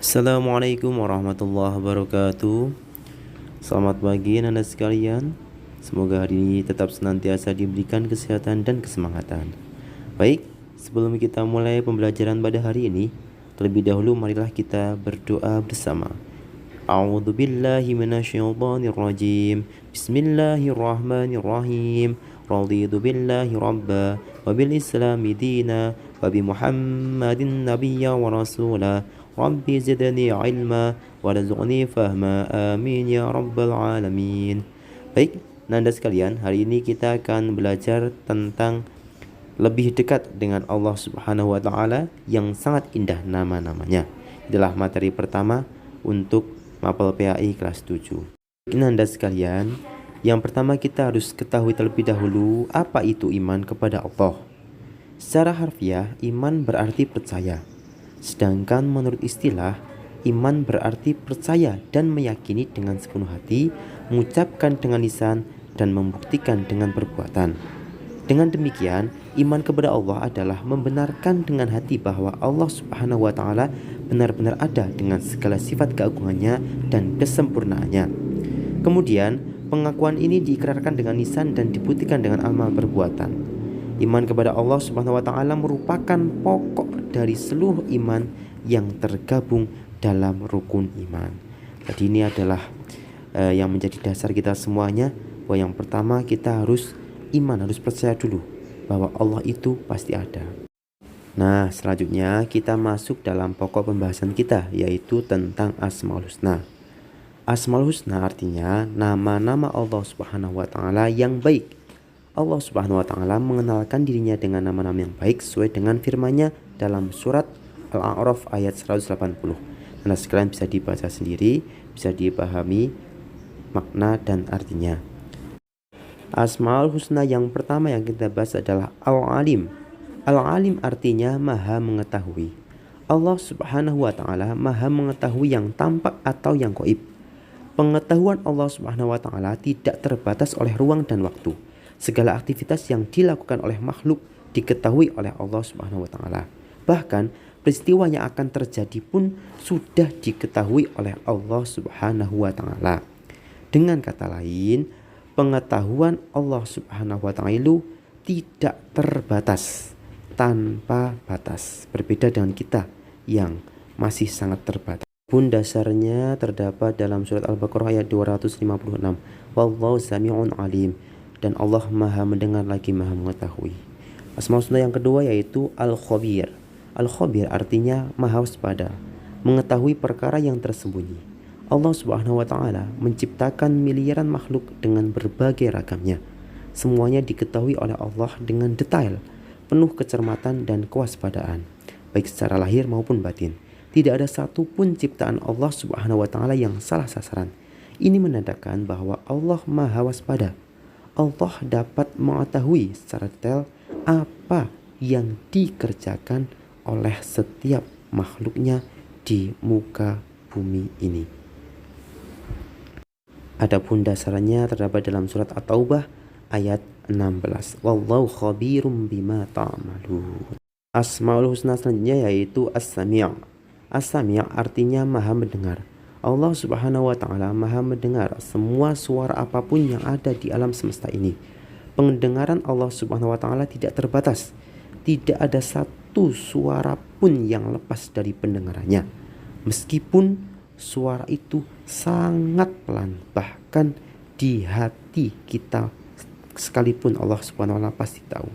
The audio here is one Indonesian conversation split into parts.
Assalamualaikum warahmatullahi wabarakatuh. Selamat pagi Anda sekalian. Semoga hari ini tetap senantiasa diberikan kesehatan dan kesemangatan. Baik, sebelum kita mulai pembelajaran pada hari ini, terlebih dahulu marilah kita berdoa bersama. A'udzu billahi minasyaitonir rajim. Bismillahirrahmanirrahim. Raditu billahi rabba wa bil islami dina wa bi Muhammadin nabiyya wa rasula. Rabbi zidni ilma warzuqni fahma. Amin ya rabbal alamin. Baik, Nanda sekalian, hari ini kita akan belajar tentang lebih dekat dengan Allah Subhanahu wa taala yang sangat indah nama-namanya. Itulah materi pertama untuk Mapel PAI kelas 7. Nanda sekalian, yang pertama kita harus ketahui terlebih dahulu apa itu iman kepada Allah. Secara harfiah, iman berarti percaya. Sedangkan menurut istilah, iman berarti percaya dan meyakini dengan sepenuh hati, mengucapkan dengan lisan, dan membuktikan dengan perbuatan. Dengan demikian, iman kepada Allah adalah membenarkan dengan hati bahwa Allah Subhanahu wa taala benar-benar ada dengan segala sifat keagungannya dan kesempurnaannya. Kemudian, pengakuan ini diikrarkan dengan lisan dan dibuktikan dengan amal perbuatan. Iman kepada Allah Subhanahu wa taala merupakan pokok dari seluruh iman yang tergabung dalam rukun iman. Jadi ini adalah yang menjadi dasar kita semuanya, bahwa yang pertama kita harus iman, harus percaya dulu bahwa Allah itu pasti ada. Nah, selanjutnya kita masuk dalam pokok pembahasan kita, yaitu tentang Asmaul Husna. Asmaul Husna artinya nama-nama Allah Subhanahu wa taala yang baik. Allah Subhanahu wa taala mengenalkan dirinya dengan nama-nama yang baik sesuai dengan firman-Nya dalam surat Al-A'raf ayat 180. Nah, sekalian bisa dibaca sendiri, bisa dipahami makna dan artinya. Asmaul Husna yang pertama yang kita bahas adalah Al-Alim. Al-Alim artinya maha mengetahui. Allah Subhanahu wa taala maha mengetahui yang tampak atau yang gaib. Pengetahuan Allah Subhanahu wa taala tidak terbatas oleh ruang dan waktu. Segala aktivitas yang dilakukan oleh makhluk diketahui oleh Allah Subhanahu wa taala. Bahkan peristiwa yang akan terjadi pun sudah diketahui oleh Allah Subhanahu wa taala. Dengan kata lain, pengetahuan Allah Subhanahu wa taala itu tidak terbatas, tanpa batas. Berbeda dengan kita yang masih sangat terbatas. Pun dasarnya terdapat dalam surat Al-Baqarah ayat 256. Wallahu sami'un alim. Dan Allah maha mendengar lagi maha mengetahui. Asmaul Husna yang kedua yaitu Al-Khabir. Al-Khabir artinya maha waspada, mengetahui perkara yang tersembunyi. Allah Subhanahu wa taala menciptakan miliaran makhluk dengan berbagai ragamnya. Semuanya diketahui oleh Allah dengan detail, penuh kecermatan dan kewaspadaan, baik secara lahir maupun batin. Tidak ada satupun ciptaan Allah Subhanahu wa taala yang salah sasaran. Ini menandakan bahwa Allah maha waspada. Allah dapat mengetahui secara detail apa yang dikerjakan oleh setiap makhluknya di muka bumi ini. Adapun dasarnya terdapat dalam surat At-Taubah ayat 16. Wallahu khabirum bima ta'malun. Asmaul Husna selanjutnya yaitu As-Sami'. As-Sami' artinya maha mendengar. Allah Subhanahu wa taala maha mendengar semua suara apapun yang ada di alam semesta ini. Pendengaran Allah Subhanahu wa taala tidak terbatas. Tidak ada satu suara pun yang lepas dari pendengarannya. Meskipun suara itu sangat pelan, bahkan di hati kita sekalipun Allah Subhanahu wa taala pasti tahu.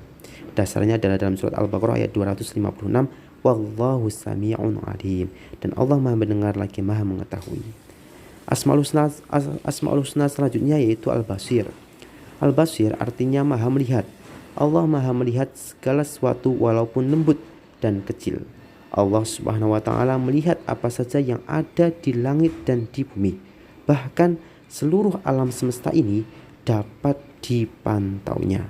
Dasarnya adalah dalam surat Al-Baqarah ayat 256. Wallahu sami'un alim. Dan Allah maha mendengar lagi maha mengetahui. Asmaul Husna selanjutnya yaitu Al-Basir. Al-Basir artinya maha melihat. Allah maha melihat segala sesuatu walaupun lembut dan kecil. Allah Subhanahu wa taala melihat apa saja yang ada di langit dan di bumi. Bahkan seluruh alam semesta ini dapat dipantaunya.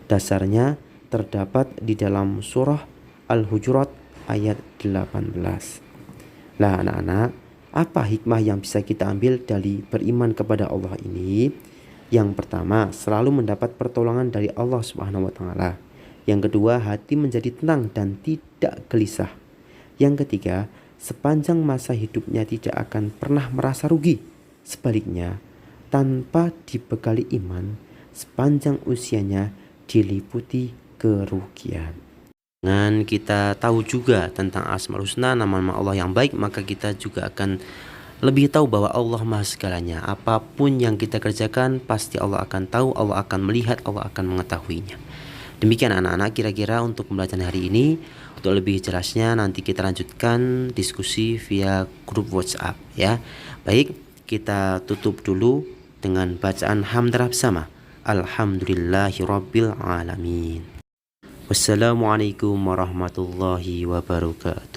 Dasarnya terdapat di dalam surah Al-Hujurat ayat 18. Lah anak-anak, apa hikmah yang bisa kita ambil dari beriman kepada Allah ini? Yang pertama, selalu mendapat pertolongan dari Allah Subhanahu wa taala. Yang kedua, hati menjadi tenang dan tidak gelisah. Yang ketiga, sepanjang masa hidupnya tidak akan pernah merasa rugi. Sebaliknya, tanpa dibekali iman, sepanjang usianya diliputi kerugian. Dengan kita tahu juga tentang Asmaul Husna, nama-nama Allah yang baik, maka kita juga akan lebih tahu bahwa Allah Maha segalanya. Apapun yang kita kerjakan, pasti Allah akan tahu, Allah akan melihat, Allah akan mengetahuinya. Demikian anak-anak kira-kira untuk pembelajaran hari ini. Untuk lebih jelasnya nanti kita lanjutkan diskusi via grup WhatsApp ya. Baik, kita tutup dulu dengan bacaan hamdalah bersama. Alhamdulillahirabbil alamin. Wassalamualaikum warahmatullahi wabarakatuh.